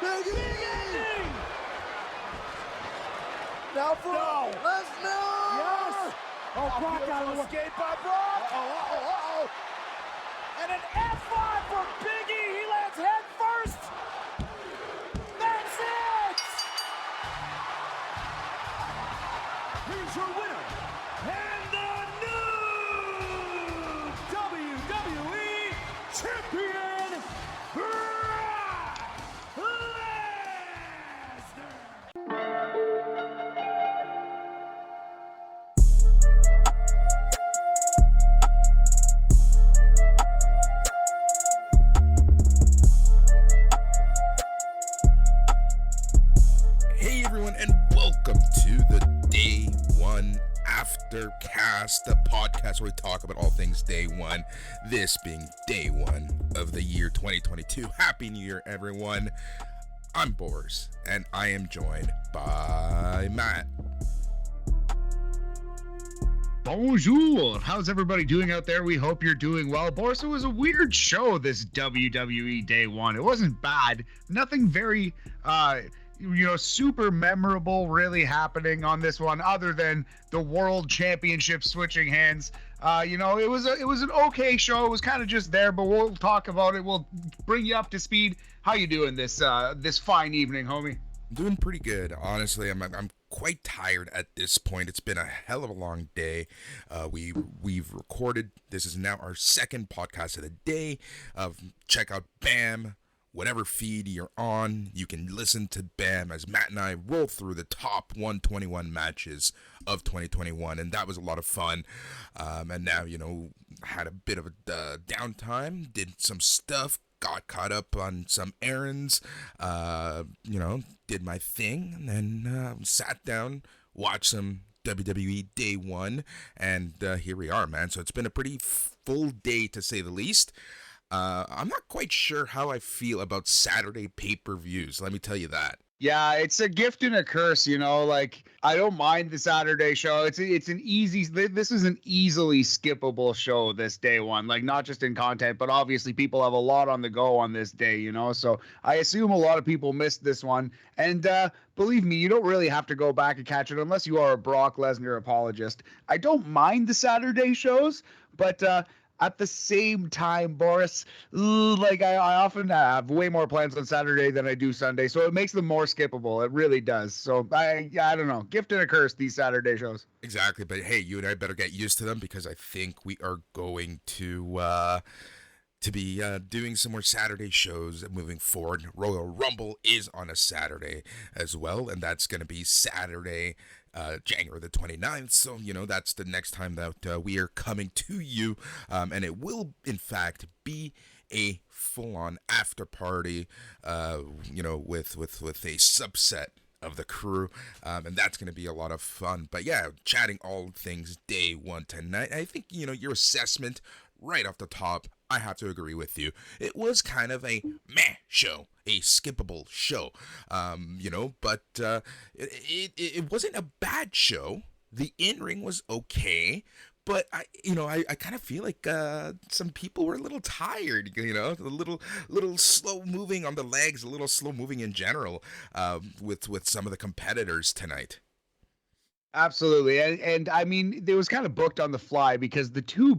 Big E! Now for Lesnar! Yes! Oh, Brock got a escape by Brock! And an F5 for Big E! He lands head first! That's it! Here's your winner, and the new WWE Champion, Brock Lesnar! Hey everyone, and welcome to the Day One Aftercast, the podcast where we talk about all things Day One, this being Day One of the year 2022. Happy New Year, everyone. I'm Boris, and I am joined by Matt. Bonjour! How's everybody doing out there? We hope you're doing well. Boris, it was a weird show, this WWE Day One. It wasn't bad. Nothing very, super memorable really happening on this one other than the World Championship switching hands. It was an okay show. It was kind of just there, but we'll talk about it. We'll bring you up to speed. How you doing this fine evening, homie? I'm doing pretty good, honestly. I'm quite tired at this point. It's been a hell of a long day. We've recorded. This is now our second podcast of the day. Check out BAM. Whatever feed you're on, you can listen to BAM as Matt and I roll through the top 121 matches of 2021, and that was a lot of fun. And now, had a bit of a downtime, did some stuff, got caught up on some errands, did my thing, and then sat down, watched some WWE Day One, and here we are, man. So it's been a pretty full day, to say the least. I'm not quite sure how I feel about Saturday pay-per-views, let me tell you that. Yeah, it's a gift and a curse, I don't mind the Saturday show. This is an easily skippable show, this Day One, not just in content, but obviously people have a lot on the go on this day, so I assume a lot of people missed this one, and believe me, you don't really have to go back and catch it unless you are a Brock Lesnar apologist. I don't mind the Saturday shows, but at the same time, Boris, I often have way more plans on Saturday than I do Sunday, so it makes them more skippable. It really does. So I don't know, gift and a curse, these Saturday shows. Exactly, but hey, you and I better get used to them because I think we are going to be doing some more Saturday shows moving forward. Royal Rumble is on a Saturday as well, and that's going to be Saturday, January the 29th, so that's the next time that we are coming to you, and it will in fact be a full-on after party, with a subset of the crew, and that's going to be a lot of fun. But yeah, chatting all things Day One tonight. I think your assessment right off the top, I have to agree with you. It was kind of a meh show, a skippable show, but it wasn't a bad show. The in-ring was okay, but I kind of feel like some people were a little tired, a little slow moving on the legs, a little slow moving in general, with some of the competitors tonight. Absolutely. And I mean, it was kind of booked on the fly because the two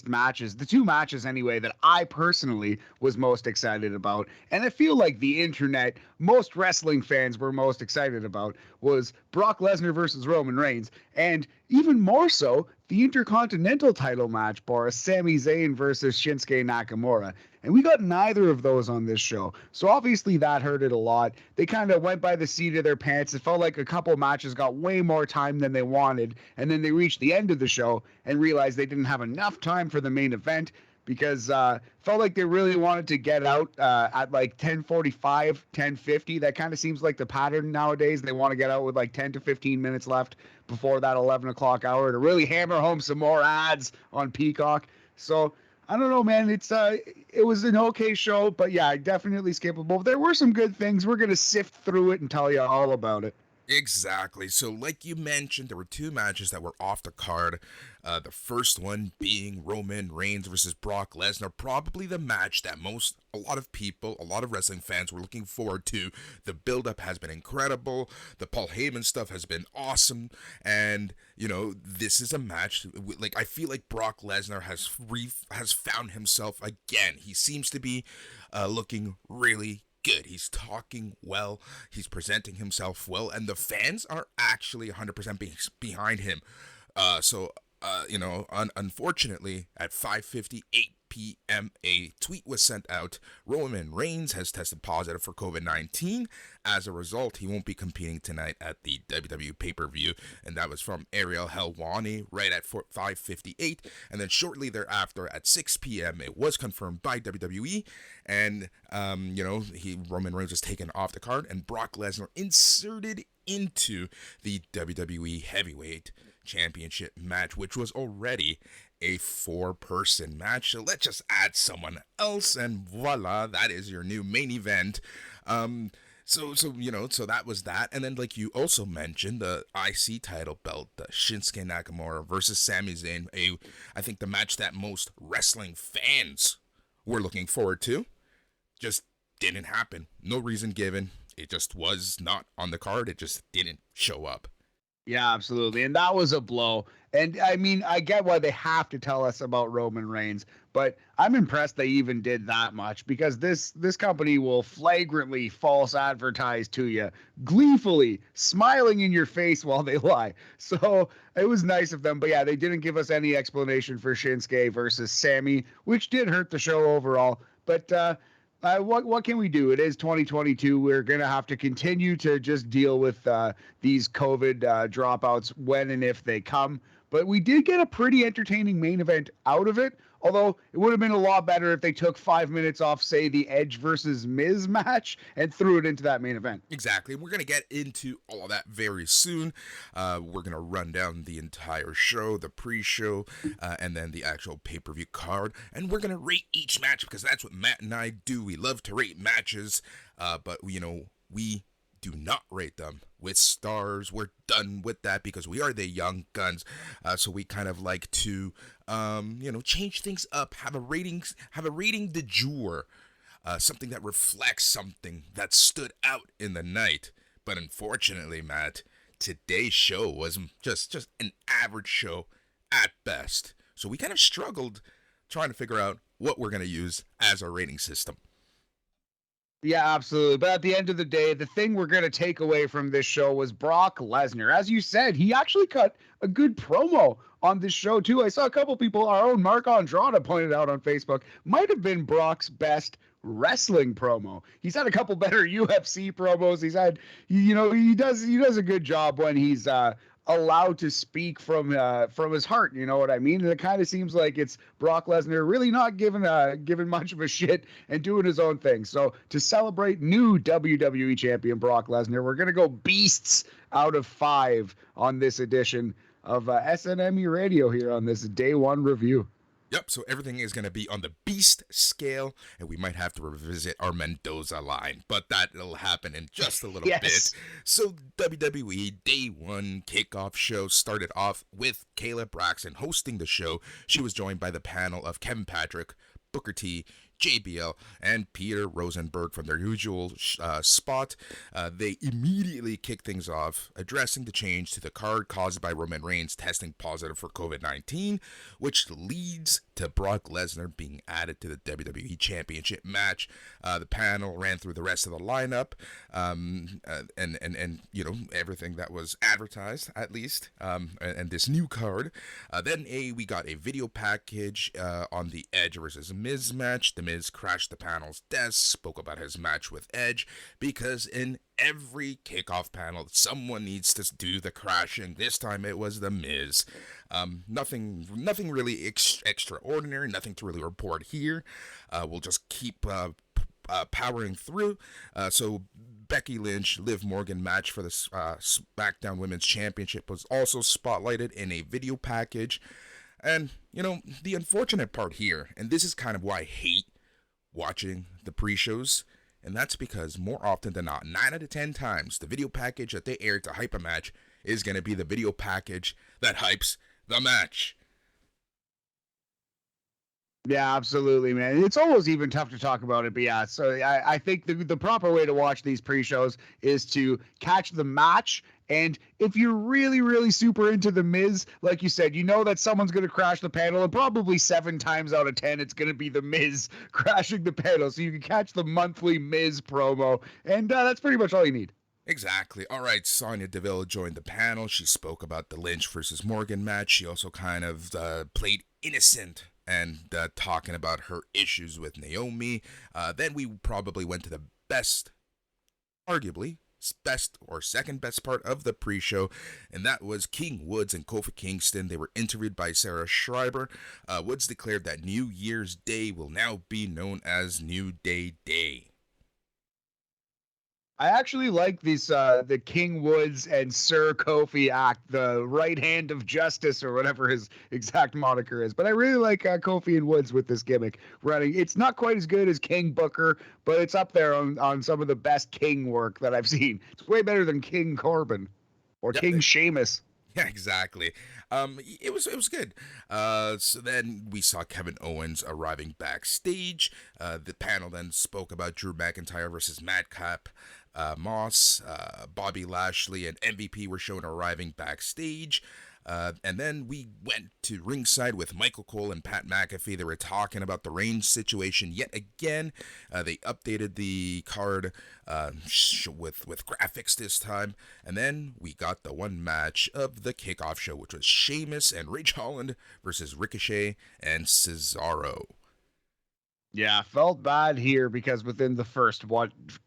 matches anyway, that I personally was most excited about, and I feel like the internet, most wrestling fans were most excited about, was Brock Lesnar versus Roman Reigns, and even more so, the Intercontinental title match, Boris, Sami Zayn versus Shinsuke Nakamura. And we got neither of those on this show. So obviously that hurt it a lot. They kind of went by the seat of their pants. It felt like a couple matches got way more time than they wanted. And then they reached the end of the show and realized they didn't have enough time for the main event because felt like they really wanted to get out at 10:45, 10:50. That kind of seems like the pattern nowadays. They want to get out with 10 to 15 minutes left before that 11 o'clock hour to really hammer home some more ads on Peacock. So I don't know, man. It was an okay show, but yeah, definitely skippable. There were some good things. We're going to sift through it and tell you all about it. Exactly. So, like you mentioned, there were two matches that were off the card. The first one being Roman Reigns versus Brock Lesnar, probably the match that a lot of people, a lot of wrestling fans were looking forward to. The build-up has been incredible. The Paul Heyman stuff has been awesome, and this is a match. Like, I feel like Brock Lesnar has found himself again. He seems to be looking really good. He's talking well. He's presenting himself well, and the fans are actually 100% behind him. Unfortunately, at 5:58 p.m., a tweet was sent out. Roman Reigns has tested positive for COVID-19. As a result, he won't be competing tonight at the WWE pay-per-view, and that was from Ariel Helwani right at 5:58. And then shortly thereafter, at 6 p.m., it was confirmed by WWE, and Roman Reigns was taken off the card, and Brock Lesnar inserted into the WWE Heavyweight Championship match, which was already a 4-person match. So let's just add someone else, and voila, that is your new main event. So that was that. And then, like you also mentioned, the IC title belt, the Shinsuke Nakamura versus Sami Zayn, I think the match that most wrestling fans were looking forward to, just didn't happen. No reason given. It just was not on the card. It just didn't show up. Yeah, absolutely. And that was a blow. And I mean, I get why they have to tell us about Roman Reigns, but I'm impressed they even did that much, because this company will flagrantly false advertise to you, gleefully smiling in your face while they lie. So it was nice of them. But yeah, they didn't give us any explanation for Shinsuke versus Sammy, which did hurt the show overall. But what can we do? It is 2022. We're going to have to continue to just deal with these COVID dropouts when and if they come. But we did get a pretty entertaining main event out of it. Although it would have been a lot better if they took 5 minutes off, say, the Edge versus Miz match and threw it into that main event. Exactly. We're going to get into all of that very soon. We're going to run down the entire show, the pre-show, and then the actual pay-per-view card. And we're going to rate each match, because that's what Matt and I do. We love to rate matches, but, we do not rate them with stars. We're done with that, because we are the young guns. So we kind of like to, change things up, have a rating de jour, something that reflects something that stood out in the night. But unfortunately, Matt, today's show was just an average show at best. So we kind of struggled trying to figure out what we're going to use as our rating system. Yeah, absolutely. But at the end of the day, the thing we're going to take away from this show was Brock Lesnar. As you said, he actually cut a good promo on this show, too. I saw a couple people, our own Mark Andrada pointed out on Facebook, might have been Brock's best wrestling promo. He's had a couple better UFC promos. He's had, he does a good job when he's allowed to speak from his heart, you know what I mean? And it kind of seems like it's Brock Lesnar really not giving much of a shit and doing his own thing. So to celebrate new WWE champion Brock Lesnar, we're gonna go beasts out of 5 on this edition of SNME Radio here on this day 1 review. Yep, so everything is going to be on the beast scale, and we might have to revisit our Mendoza line, but that'll happen in just a little bit. So WWE Day 1 kickoff show started off with Kayla Braxton hosting the show. She was joined by the panel of Kevin Patrick, Booker T, JBL, and Peter Rosenberg from their usual spot. They immediately kick things off, addressing the change to the card caused by Roman Reigns testing positive for COVID-19, which leads to Brock Lesnar being added to the WWE Championship match. The panel ran through the rest of the lineup, and everything that was advertised, at least, and this new card. Then we got a video package on the Edge versus Miz match. The Miz crashed the panel's desk, spoke about his match with Edge, because in every kickoff panel, someone needs to do the crashing. This time it was the Miz. Nothing really extraordinary, nothing to really report here. We'll just keep powering through. So Becky Lynch, Liv Morgan match for the SmackDown Women's Championship was also spotlighted in a video package. And, the unfortunate part here, and this is kind of why I hate watching the pre-shows, And that's because more often than not, 9 out of 10 times, the video package that they aired to hype a match is going to be the video package that hypes the match. Yeah, absolutely, man. It's almost even tough to talk about it, but yeah. So I think the proper way to watch these pre-shows is to catch the match. And if you're really, really super into The Miz, like you said, you know that someone's going to crash the panel, and probably 7 times out of 10, it's going to be The Miz crashing the panel. So you can catch the monthly Miz promo, and that's pretty much all you need. Exactly. All right, Sonya Deville joined the panel. She spoke about the Lynch versus Morgan match. She also kind of played innocent and talking about her issues with Naomi. Then we probably went to the best, arguably, best or second best part of the pre-show, and that was King Woods and Kofi Kingston. They were interviewed by Sarah Schreiber. Woods declared that New Year's Day will now be known as New Day Day. I actually like these the King Woods and Sir Kofi act, the right hand of justice or whatever his exact moniker is. But I really like Kofi and Woods with this gimmick running. It's not quite as good as King Booker, but it's up there on some of the best King work that I've seen. It's way better than King Corbin or King Sheamus. Yeah, exactly. It was good. So then we saw Kevin Owens arriving backstage. The panel then spoke about Drew McIntyre versus Madcap. Moss, Bobby Lashley, and MVP were shown arriving backstage. And then we went to ringside with Michael Cole and Pat McAfee. They were talking about the Reigns situation yet again. They updated the card with graphics this time. And then we got the one match of the kickoff show, which was Sheamus and Ridge Holland versus Ricochet and Cesaro. Yeah, felt bad here because within the first,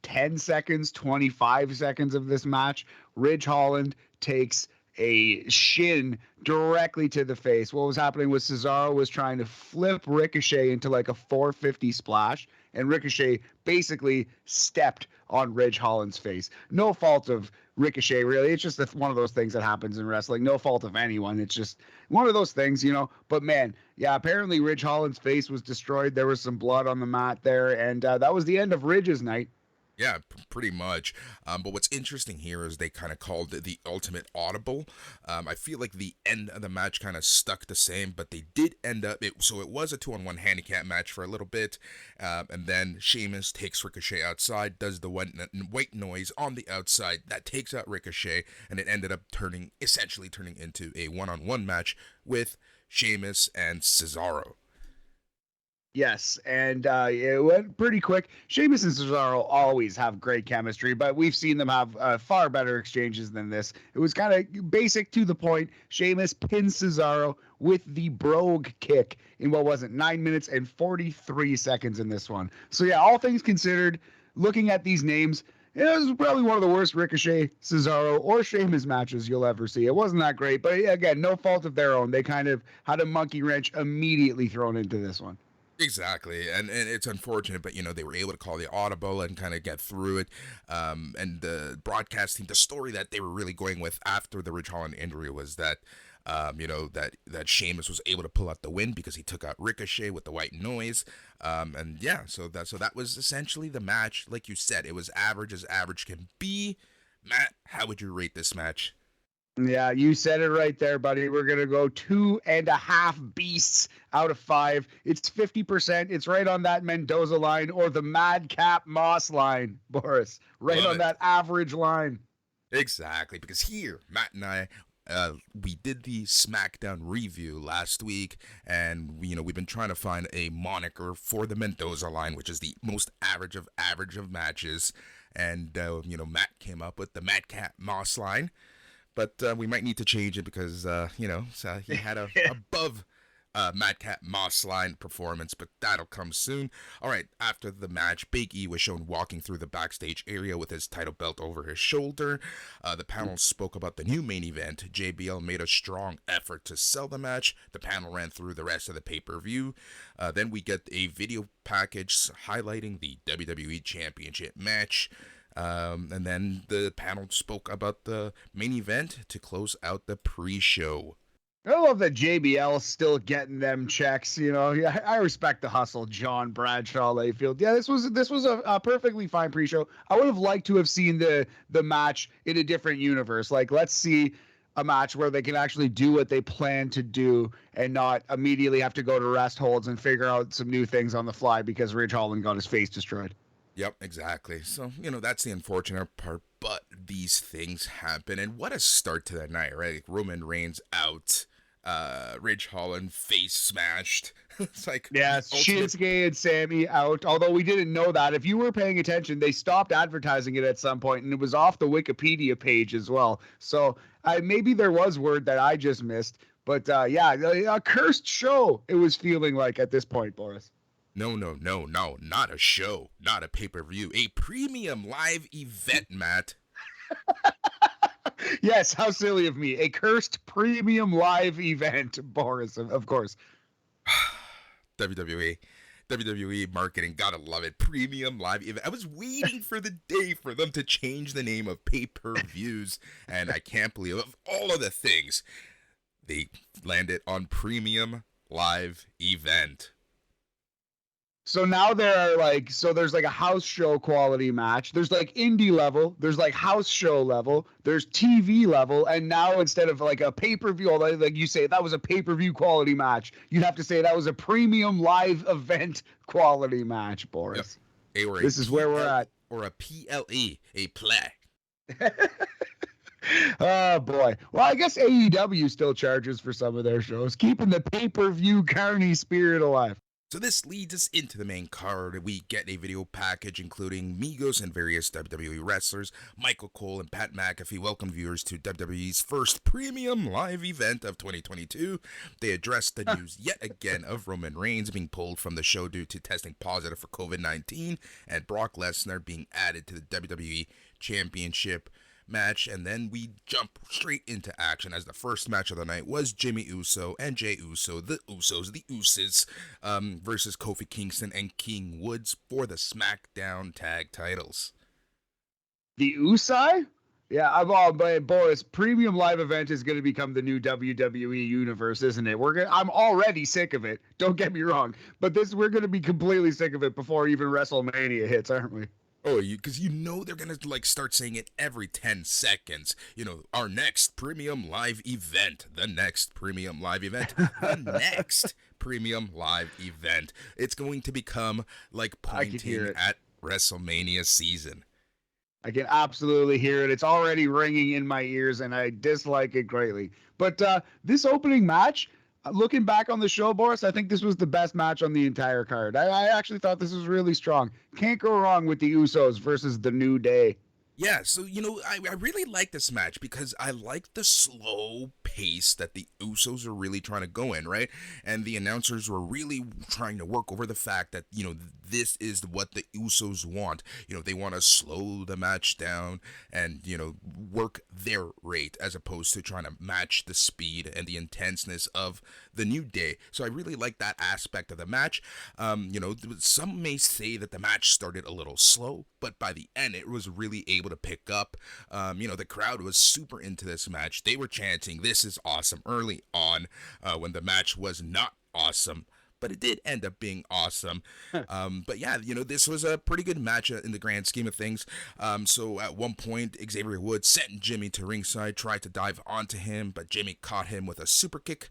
10 seconds, 25 seconds of this match, Ridge Holland takes a shin directly to the face. What was happening was Cesaro was trying to flip Ricochet into like a 450 splash, and Ricochet basically stepped on Ridge Holland's face. No fault of Ricochet, really. It's just one of those things that happens in wrestling. No fault of anyone. It's just one of those things, you know. But man, yeah, apparently Ridge Holland's face was destroyed. There was some blood on the mat there, and that was the end of Ridge's night. Yeah, pretty much. But what's interesting here is they kind of called it the ultimate audible. I feel like the end of the match kind of stuck the same, but they did end up, so it was a 2-on-1 handicap match for a little bit. And then Sheamus takes Ricochet outside, does the white noise on the outside. That takes out Ricochet, and it ended up essentially turning into a 1-on-1 match with Sheamus and Cesaro. Yes, and it went pretty quick. Sheamus and Cesaro always have great chemistry, but we've seen them have far better exchanges than this. It was kind of basic to the point. Sheamus pins Cesaro with the brogue kick in, 9 minutes and 43 seconds in this one. So yeah, all things considered, looking at these names, it was probably one of the worst Ricochet, Cesaro, or Sheamus matches you'll ever see. It wasn't that great, but again, no fault of their own. They kind of had a monkey wrench immediately thrown into this one. Exactly, and it's unfortunate, but they were able to call the audible and kind of get through it. And the broadcast team, the story that they were really going with after the Ridge Holland injury was that, that Sheamus was able to pull out the win because he took out Ricochet with the white noise. And yeah, so that was essentially the match. Like you said, it was average as average can be. Matt, how would you rate this match? Yeah, you said it right there, buddy. We're going to go 2.5 beasts out of 5. It's 50%. It's right on that Mendoza line or the Madcap Moss line, Boris. Right on that average line. Exactly, because here, Matt and I, we did the SmackDown review last week, and we've been trying to find a moniker for the Mendoza line, which is the most average of matches. And, Matt came up with the Madcap Moss line. But we might need to change it because, so he had a above Madcap Moss line performance, but that'll come soon. All right, after the match, Big E was shown walking through the backstage area with his title belt over his shoulder. The panel spoke about the new main event. JBL made a strong effort to sell the match. The panel ran through the rest of the pay-per-view. Then we get a video package highlighting the WWE Championship match. And then the panel spoke about the main event to close out the pre-show. I love that JBL's still getting them checks. Yeah, I respect the hustle, John Bradshaw Layfield. Yeah, this was a perfectly fine pre-show. I would have liked to have seen the match in a different universe. Like, let's see a match where they can actually do what they plan to do and not immediately have to go to rest holds and figure out some new things on the fly because Ridge Holland got his face destroyed. Yep, exactly. So, that's the unfortunate part, but these things happen. And what a start to that night, right? Like Roman Reigns out, Ridge Holland face smashed. It's like, yes, ultimate... Shinsuke and Sammy out. Although we didn't know that. If you were paying attention, they stopped advertising it at some point, and it was off the Wikipedia page as well. So maybe there was word that I just missed. But yeah, a cursed show it was feeling like at this point, Boris. No, not a show, not a pay-per-view, a premium live event, Matt. Yes, how silly of me. A cursed premium live event, Boris, of course. WWE marketing, gotta love it. Premium live event. I was waiting for the day for them to change the name of pay-per-views, and I can't believe, of all of the things, they landed on premium live event. So now there's like a house show quality match. There's like indie level. There's like house show level. There's TV level. And now instead of like a pay-per-view, like you say, that was a pay-per-view quality match, you'd have to say that was a premium live event quality match, Boris. Yep. This is where we're at. Or a PLE, a play. Oh, boy. Well, I guess AEW still charges for some of their shows, keeping the pay-per-view carny spirit alive. So this leads us into the main card. We get a video package including Migos and various WWE wrestlers. Michael Cole and Pat McAfee welcome viewers to WWE's first premium live event of 2022. They addressed the news yet again of Roman Reigns being pulled from the show due to testing positive for COVID-19 and Brock Lesnar being added to the WWE Championship match, and then we jump straight into action as the first match of the night was Jimmy Uso and Jey Uso, the Usos versus Kofi Kingston and King Woods for the SmackDown tag titles. The Usai? Yeah, but Boris, premium live event is going to become the new WWE universe, isn't it? I'm already sick of it. Don't get me wrong, but we're going to be completely sick of it before even WrestleMania hits, aren't we? Oh, because they're gonna start saying it every 10 seconds. Our next premium live event, the next premium live event, the next premium live event. It's going to become like pointing at WrestleMania season. I can absolutely hear it. It's already ringing in my ears, and I dislike it greatly. But this opening match, looking back on the show, Boris, I think this was the best match on the entire card. I actually thought this was really strong. Can't go wrong with the Usos versus the New Day. Yeah, so, I really like this match because I like the slow pace that the Usos are really trying to go in, right? And the announcers were really trying to work over the fact that, this is what the Usos want. They want to slow the match down and, work their rate as opposed to trying to match the speed and the intenseness of the New Day. So I really like that aspect of the match. Some may say that the match started a little slow, but by the end, it was really able to pick up. The crowd was super into this match. They were chanting, "This is awesome," early on when the match was not awesome. But it did end up being awesome. But yeah, this was a pretty good match in the grand scheme of things. So at one point, Xavier Woods sent Jimmy to ringside, tried to dive onto him, but Jimmy caught him with a super kick.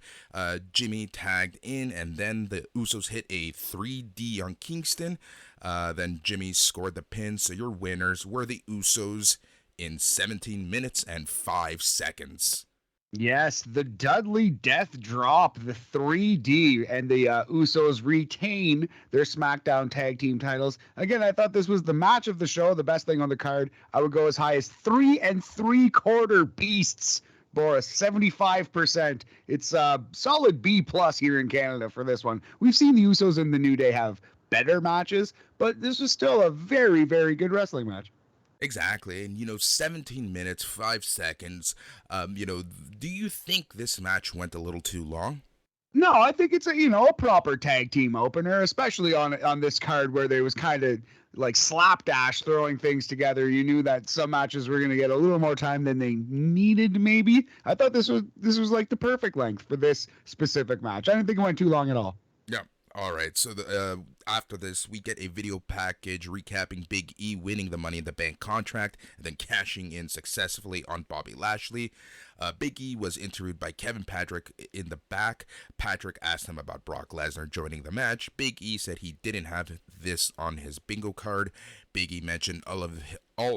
Jimmy tagged in, and then the Usos hit a 3D on Kingston. Then Jimmy scored the pin. So your winners were the Usos in 17 minutes and 5 seconds. Yes, the Dudley Death Drop, the 3D, and the Usos retain their SmackDown Tag Team titles. Again, I thought this was the match of the show, the best thing on the card. I would go as high as 3 3/4 beasts, Boris, 75%. It's a solid B+ here in Canada for this one. We've seen the Usos and the New Day have better matches, but this was still a very, very good wrestling match. Exactly. And, 17 minutes, 5 seconds. Do you think this match went a little too long? No, I think it's a proper tag team opener, especially on this card where there was kind of like slapdash throwing things together. You knew that some matches were going to get a little more time than they needed. Maybe I thought this was like the perfect length for this specific match. I didn't think it went too long at all. Yeah. All right. So after this, we get a video package recapping Big E winning the Money in the Bank contract and then cashing in successfully on Bobby Lashley. Big E was interviewed by Kevin Patrick in the back. Patrick asked him about Brock Lesnar joining the match. Big E said he didn't have this on his bingo card. Big E mentioned all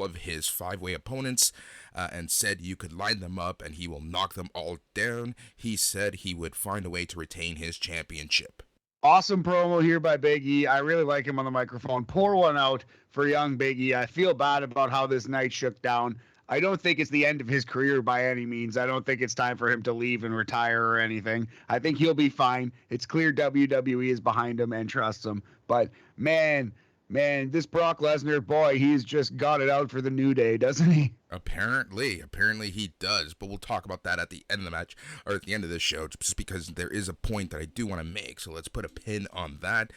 of his 5-way opponents and said you could line them up and he will knock them all down. He said he would find a way to retain his championship. Awesome promo here by Big E. I really like him on the microphone. Pour one out for young Big E. I feel bad about how this night shook down. I don't think it's the end of his career by any means. I don't think it's time for him to leave and retire or anything. I think he'll be fine. It's clear WWE is behind him and trusts him. But man, this Brock Lesnar, boy, he's just got it out for the New Day, doesn't he? Apparently he does, but we'll talk about that at the end of the match, or at the end of this show, just because there is a point that I do want to make, so let's put a pin on that.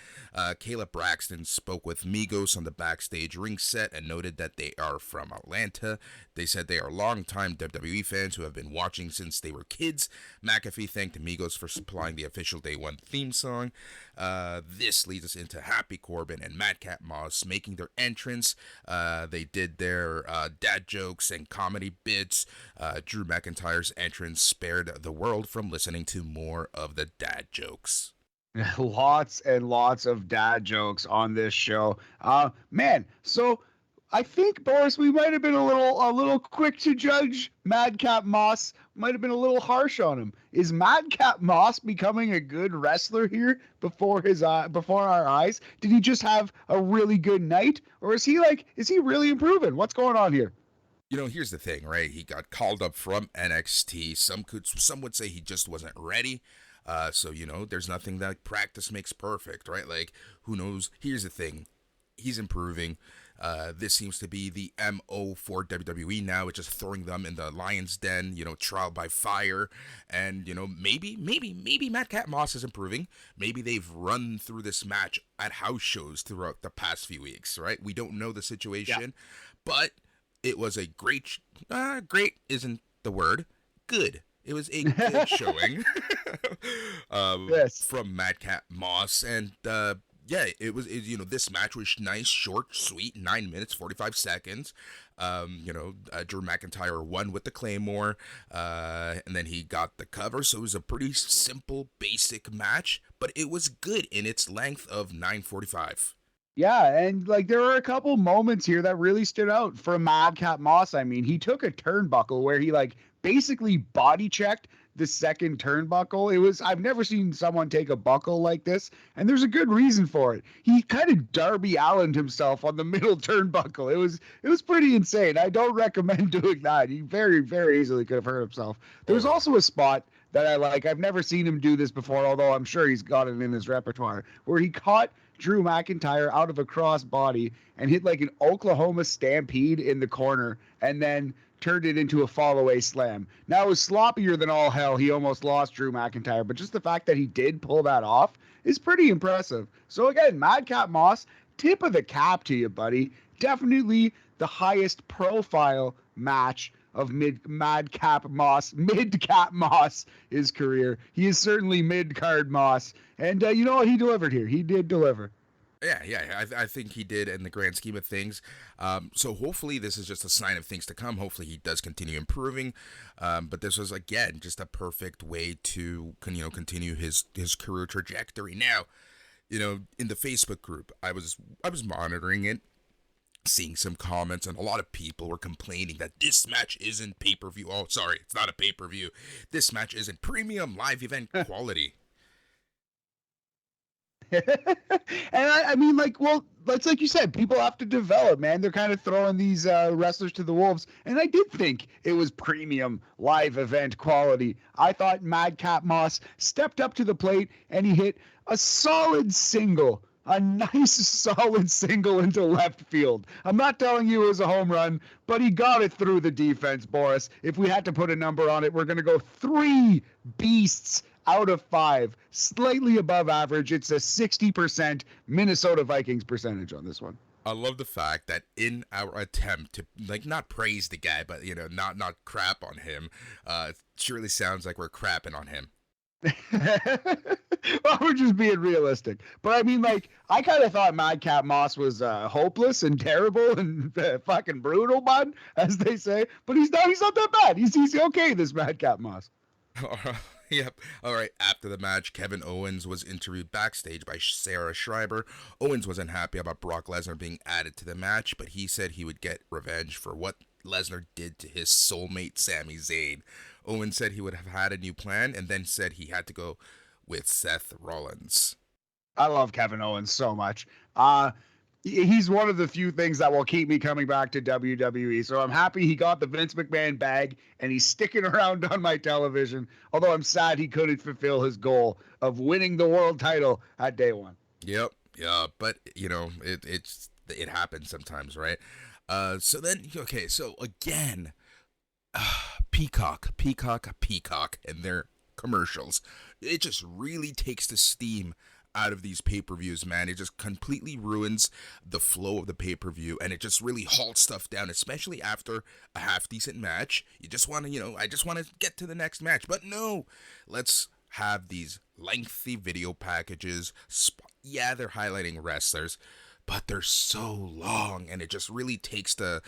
Caleb Braxton spoke with Migos on the backstage ring set and noted that they are from Atlanta. They said they are longtime WWE fans who have been watching since they were kids. McAfee thanked Migos for supplying the official Day One theme song. This leads us into Happy Corbin and Madcap Moss making their entrance. They did their dad jokes and comedy bits. Drew McIntyre's entrance spared the world from listening to more of the dad jokes. Lots and lots of dad jokes on this show. Man, so I think, Boris, we might have been a little quick to judge Madcap Moss. Might have been a little harsh on him. Is Madcap Moss becoming a good wrestler here before our eyes? Did he just have a really good night, or is he really improving? What's going on here? You know, here's the thing, right? He got called up from NXT. Some would say he just wasn't ready. So, you know, there's nothing that practice makes perfect, right? Like, who knows? Here's the thing. He's improving. This seems to be the MO for WWE now. It's just throwing them in the lion's den, you know, trial by fire. And, you know, maybe Madcap Moss is improving. Maybe they've run through this match at house shows throughout the past few weeks, right? We don't know the situation, but it was a great isn't the word, good. It was a good showing from Madcap Moss. And, this match was nice, short, sweet, 9 minutes, 45 seconds. Drew McIntyre won with the Claymore, and then he got the cover. So it was a pretty simple, basic match, but it was good in its length of 9:45. Yeah, and like there were a couple moments here that really stood out for Madcap Moss. I mean, he took a turnbuckle where he like basically body checked the second turnbuckle. I've never seen someone take a buckle like this, and there's a good reason for it. He kind of Darby Allen'd himself on the middle turnbuckle. It was pretty insane. I don't recommend doing that. He very, very easily could have hurt himself. There was also a spot that I like. I've never seen him do this before, although I'm sure he's got it in his repertoire, where he caught Drew McIntyre out of a cross body and hit like an Oklahoma Stampede in the corner and then turned it into a fall-away slam. Now, it was sloppier than all hell. He almost lost Drew McIntyre, but just the fact that he did pull that off is pretty impressive. So again, Madcap Moss, tip of the cap to you, buddy. Definitely the highest profile match of Madcap Moss, mid-cap Moss, his career. He is certainly mid-card Moss. And you know what? He delivered here. He did deliver. Yeah, I think he did in the grand scheme of things. So hopefully this is just a sign of things to come. Hopefully he does continue improving. But this was, again, just a perfect way to continue his career trajectory. Now, you know, in the Facebook group, I was monitoring it, seeing some comments, and a lot of people were complaining that this match isn't pay-per-view. Oh, sorry, it's not a pay-per-view. This match isn't premium live event quality. And I mean, like, well, it's like you said, people have to develop, man. They're kind of throwing these wrestlers to the wolves. And I did think it was premium live event quality. I thought Madcap Moss stepped up to the plate and he hit a solid single. A nice, solid single into left field. I'm not telling you it was a home run, but he got it through the defense, Boris. If we had to put a number on it, we're going to go 3 beasts out of 5. Slightly above average. It's a 60% Minnesota Vikings percentage on this one. I love the fact that in our attempt to like not praise the guy, but not crap on him, it surely sounds like we're crapping on him. Well, we're just being realistic. But I mean, like, I kind of thought Madcap Moss was hopeless and terrible and fucking brutal, bud, as they say. But he's not that bad. He's okay, this Madcap Moss. Yep. All right. After the match, Kevin Owens was interviewed backstage by Sarah Schreiber. Owens was unhappy about Brock Lesnar being added to the match, but he said he would get revenge for what Lesnar did to his soulmate Sami Zayn. Owens said he would have had a new plan and then said he had to go with Seth Rollins. I love Kevin Owens so much. He's one of the few things that will keep me coming back to WWE. So I'm happy he got the Vince McMahon bag and he's sticking around on my television. Although I'm sad he couldn't fulfill his goal of winning the world title at day one. Yep. Yeah. But it happens sometimes, right? So again, Peacock, and their commercials. It just really takes the steam out of these pay-per-views, man. It just completely ruins the flow of the pay-per-view, and it just really halts stuff down, especially after a half-decent match. You just want to, I just want to get to the next match. But no, let's have these lengthy video packages. Yeah, they're highlighting wrestlers, but they're so long, and it just really takes the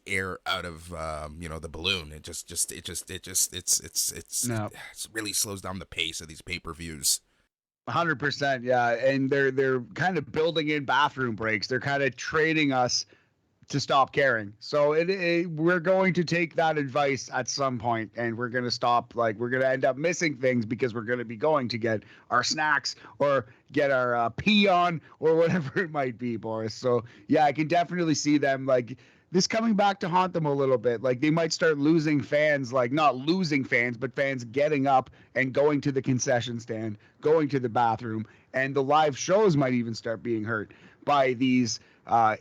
air out of the balloon. It really slows down the pace of these pay-per-views. 100%, yeah, and they're kind of building in bathroom breaks. They're kind of training us to stop caring. So we're going to take that advice at some point, and we're going to stop. Like, we're going to end up missing things because we're going to be going to get our snacks or get our pee on or whatever it might be, Boris. So yeah, I can definitely see them like this coming back to haunt them a little bit. Like, they might start losing fans, like not losing fans, but fans getting up and going to the concession stand, going to the bathroom, and the live shows might even start being hurt by these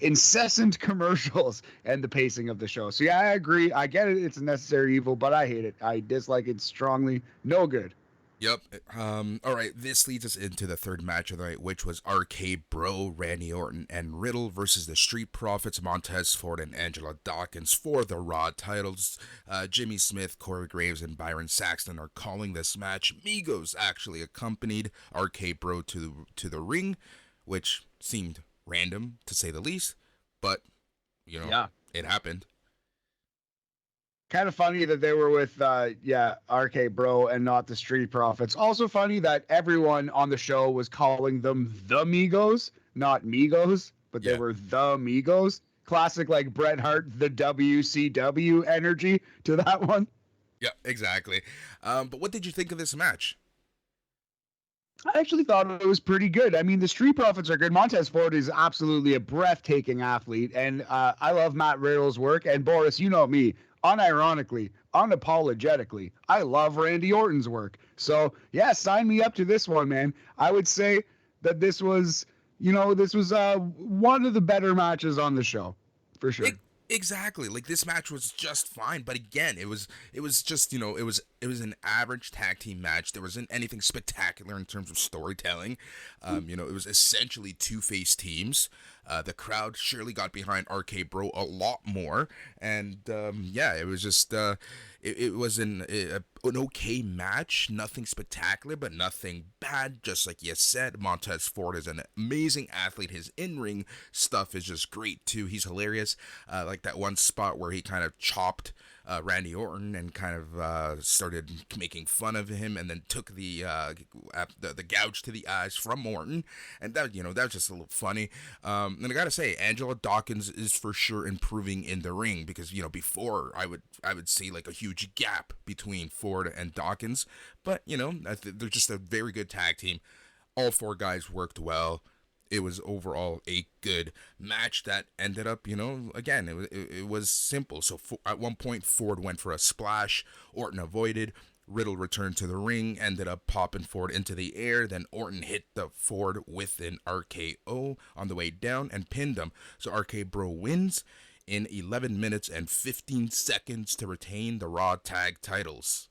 incessant commercials and the pacing of the show. So yeah, I agree. I get it. It's a necessary evil, but I hate it. I dislike it strongly. No good. Yep. All right. This leads us into the third match of the night, which was RK Bro, Randy Orton, and Riddle versus the Street Profits, Montez Ford and Angela Dawkins for the Raw titles. Jimmy Smith, Corey Graves, and Byron Saxton are calling this match. Migos actually accompanied RK Bro to the ring, which seemed random to say the least, but it happened. Kind of funny that they were with RK Bro and not the Street Profits. Also funny that everyone on the show was calling them the Migos, not Migos, but they were the Migos. Classic, like, Bret Hart, the WCW energy to that one. Yeah, exactly. But what did you think of this match? I actually thought it was pretty good. I mean, the Street Profits are good. Montez Ford is absolutely a breathtaking athlete, and I love Matt Riddle's work. And Boris, you know me, unironically, unapologetically, I love Randy Orton's work. So yeah, sign me up to this one, man. I would say that this was one of the better matches on the show, for sure. Exactly. Like, this match was just fine, but again, it was just, it was an average tag team match. There wasn't anything spectacular in terms of storytelling. It was essentially two-face teams. The crowd surely got behind RK Bro a lot more, and it was just it was an okay match. Nothing spectacular, but nothing bad. Just like you said, Montez Ford is an amazing athlete. His in-ring stuff is just great too. He's hilarious. Like that one spot where he kind of chopped Randy Orton and kind of started making fun of him, and then took the gouge to the eyes from Orton, and that was just a little funny. And I gotta say, Angela Dawkins is for sure improving in the ring, because before I would see like a huge gap between Ford and Dawkins, but they're just a very good tag team. All four guys worked well. It was overall a good match that ended up, again, it was simple. So at one point, Ford went for a splash. Orton avoided. Riddle returned to the ring, ended up popping Ford into the air. Then Orton hit the Ford with an RKO on the way down and pinned him. So RK Bro wins in 11 minutes and 15 seconds to retain the Raw Tag titles.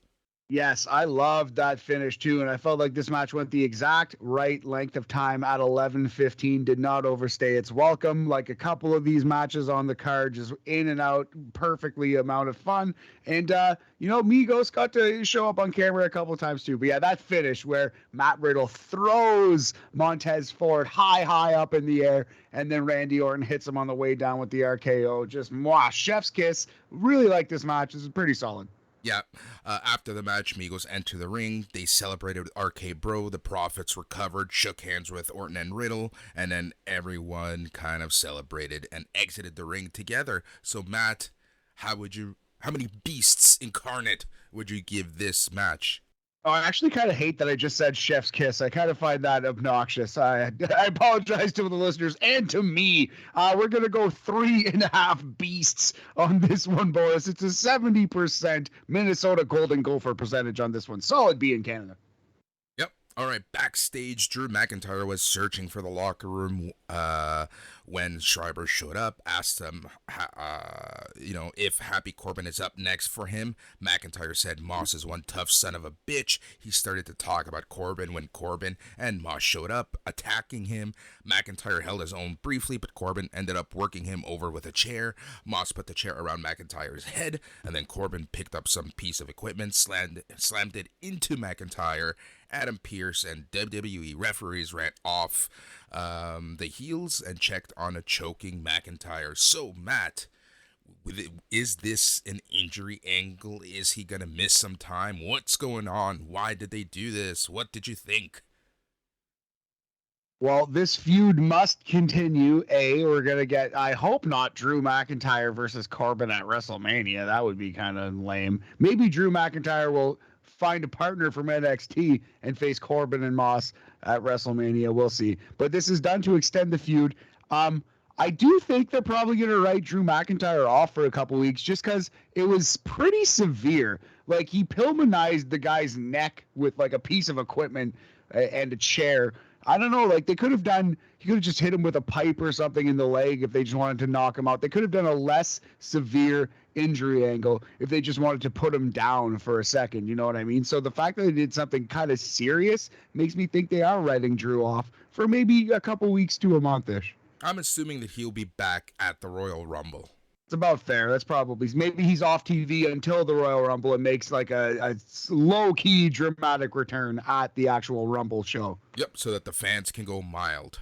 Yes, I loved that finish too, and I felt like this match went the exact right length of time at 11:15. Did not overstay its welcome. Like a couple of these matches on the card, just in and out, perfectly amount of fun. And Migos got to show up on camera a couple of times too. But yeah, that finish where Matt Riddle throws Montez Ford high up in the air, and then Randy Orton hits him on the way down with the RKO. Just chef's kiss. Really like this match. This is pretty solid. Yeah, after the match, Migos enter the ring. They celebrated with RK Bro. The Profits recovered, shook hands with Orton and Riddle, and then everyone kind of celebrated and exited the ring together. So, Matt, how many beasts incarnate would you give this match? Oh, I actually kind of hate that I just said chef's kiss. I kind of find that obnoxious. I apologize to the listeners and to me. We're going to go 3.5 beasts on this one, Boris. It's a 70% Minnesota Golden Gopher percentage on this one. Solid B in Canada. Yep. All right. Backstage, Drew McIntyre was searching for the locker room when Schreiber showed up, asked him, if Happy Corbin is up next for him. McIntyre said Moss is one tough son of a bitch. He started to talk about Corbin when Corbin and Moss showed up, attacking him. McIntyre held his own briefly, but Corbin ended up working him over with a chair. Moss put the chair around McIntyre's head, and then Corbin picked up some piece of equipment, slammed it into McIntyre. Adam Pearce and WWE referees ran off the heels and checked on a choking McIntyre. So, Matt, is this an injury angle? Is he going to miss some time? What's going on? Why did they do this? What did you think? Well, this feud must continue. We're going to get, I hope not, Drew McIntyre versus Corbin at WrestleMania. That would be kind of lame. Maybe Drew McIntyre will find a partner from NXT and face Corbin and Moss at WrestleMania. We'll see. But this is done to extend the feud. I do think they're probably going to write Drew McIntyre off for a couple weeks just because it was pretty severe. Like, he Pillmanized the guy's neck with like a piece of equipment and a chair. I don't know, like he could have just hit him with a pipe or something in the leg if they just wanted to knock him out. They could have done a less severe injury angle if they just wanted to put him down for a second, you know what I mean? So the fact that they did something kind of serious makes me think they are writing Drew off for maybe a couple weeks to a month-ish. I'm assuming that he'll be back at the Royal Rumble. It's about fair. That's probably, maybe he's off TV until the Royal Rumble and makes like a low-key dramatic return at the actual Rumble show. Yep, so that the fans can go mild.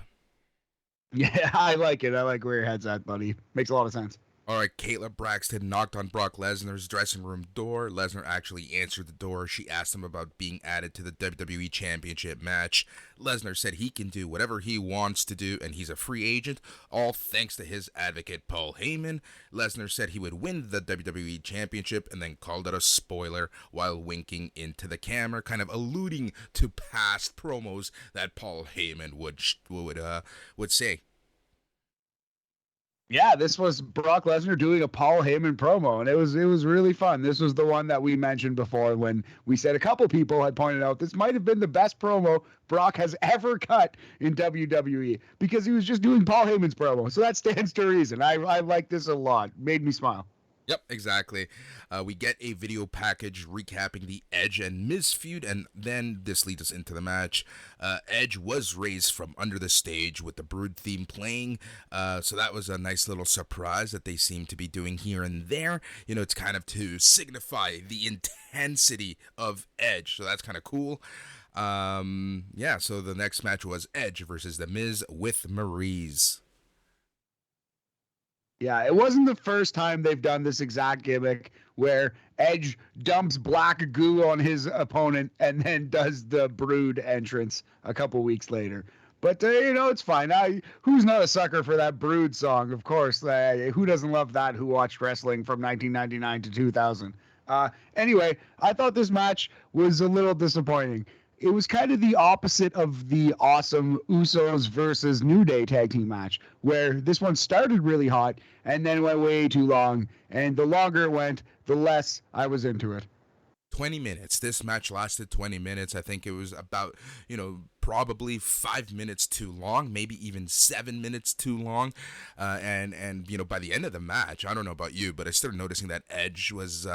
Yeah, I like it. I like where your head's at, buddy. Makes a lot of sense. All right, Kayla Braxton knocked on Brock Lesnar's dressing room door. Lesnar actually answered the door. She asked him about being added to the WWE Championship match. Lesnar said he can do whatever he wants to do, and he's a free agent, all thanks to his advocate, Paul Heyman. Lesnar said he would win the WWE Championship and then called it a spoiler while winking into the camera, kind of alluding to past promos that Paul Heyman would say. Yeah, this was Brock Lesnar doing a Paul Heyman promo, and it was really fun. This was the one that we mentioned before when we said a couple people had pointed out this might have been the best promo Brock has ever cut in WWE because he was just doing Paul Heyman's promo. So that stands to reason. I like this a lot. Made me smile. Yep, exactly. We get a video package recapping the Edge and Miz feud, and then this leads us into the match. Edge was raised from under the stage with the Brood theme playing, so that was a nice little surprise that they seem to be doing here and there. You know, it's kind of to signify the intensity of Edge, so that's kind of cool. So the next match was Edge versus The Miz with Maryse. Yeah, it wasn't the first time they've done this exact gimmick where Edge dumps black goo on his opponent and then does the Brood entrance a couple weeks later. But, it's fine. Who's not a sucker for that Brood song? Of course. Who doesn't love that who watched wrestling from 1999 to 2000? Anyway, I thought this match was a little disappointing. It was kind of the opposite of the awesome Usos versus New Day tag team match, where this one started really hot and then went way too long. And the longer it went, the less I was into it. 20 minutes. This match lasted 20 minutes. I think it was about, probably 5 minutes too long, maybe even 7 minutes too long. And by the end of the match, I don't know about you, but I started noticing that Edge was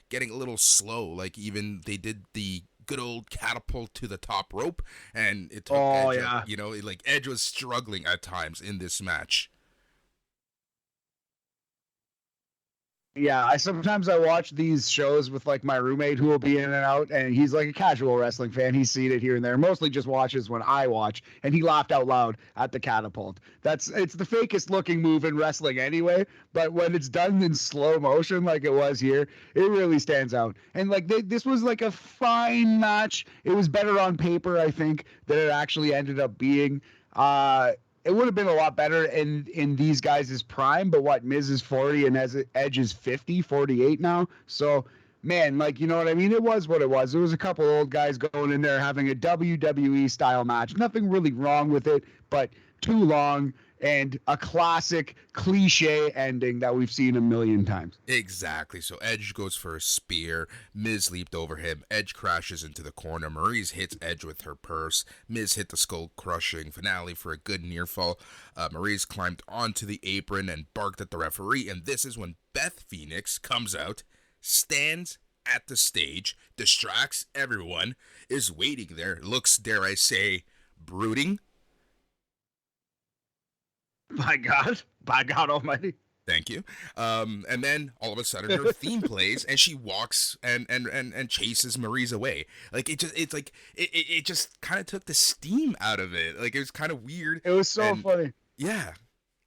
getting a little slow. Like, even they did the good old catapult to the top rope, and it took Edge out. Like, Edge was struggling at times in this match. Yeah, I watch these shows with like my roommate who will be in and out, and he's like a casual wrestling fan. He's seen it here and there, mostly just watches when I watch, and he laughed out loud at the catapult. It's the fakest looking move in wrestling anyway, but when it's done in slow motion like it was here, it really stands out. And like this was like a fine match. It was better on paper, I think, than it actually ended up being. It would have been a lot better in these guys' prime, but what, Miz is 40 and Edge is 50, 48 now. So, man, like, you know what I mean? It was what it was. There was a couple old guys going in there having a WWE style match. Nothing really wrong with it, but too long and a classic cliche ending that we've seen a million times. Exactly. So Edge goes for a spear. Miz leaped over him. Edge crashes into the corner. Maryse hits Edge with her purse. Miz hit the skull-crushing finale for a good near fall. Maryse climbed onto the apron and barked at the referee. And this is when Beth Phoenix comes out, stands at the stage, distracts everyone, is waiting there, looks, dare I say, brooding. By God Almighty. Thank you. And then all of a sudden her theme plays and she walks and chases Maryse away. Like it just kind of took the steam out of it. Like it was kind of weird. It was so funny. Yeah.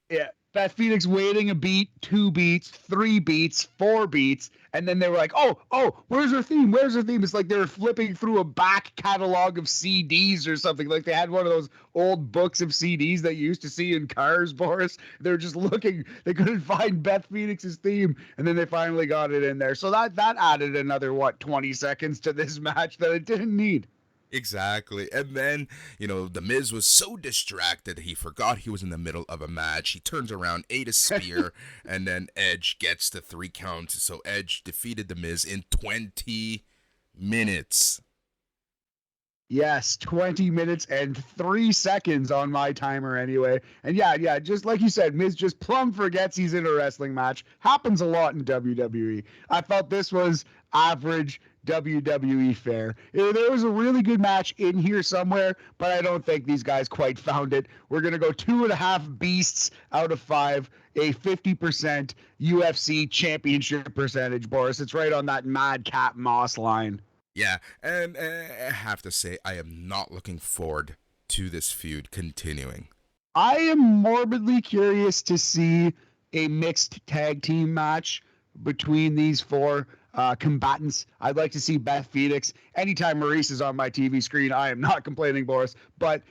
Yeah. Beth Phoenix waiting a beat, 2 beats, 3 beats, 4 beats, and then they were like, oh, where's her theme? Where's her theme? It's like they were flipping through a back catalog of CDs or something. Like they had one of those old books of CDs that you used to see in cars, Boris. They're just looking. They couldn't find Beth Phoenix's theme, and then they finally got it in there. So that added another, 20 seconds to this match that it didn't need. Exactly. And then, The Miz was so distracted he forgot he was in the middle of a match. He turns around, ate a spear, and then Edge gets the 3 count. So Edge defeated The Miz in 20 minutes. Yes, 20 minutes and 3 seconds on my timer anyway. And yeah, just like you said, Miz just plumb forgets he's in a wrestling match. Happens a lot in WWE. I felt this was average WWE fare. There was a really good match in here somewhere, but I don't think these guys quite found it. We're going to go 2.5 beasts out of 5, a 50% UFC championship percentage, Boris. It's right on that Madcap Moss line. Yeah, and I have to say, I am not looking forward to this feud continuing. I am morbidly curious to see a mixed tag team match between these 4 combatants. I'd like to see Beth Phoenix. Anytime Maryse is on my TV screen, I am not complaining, Boris. But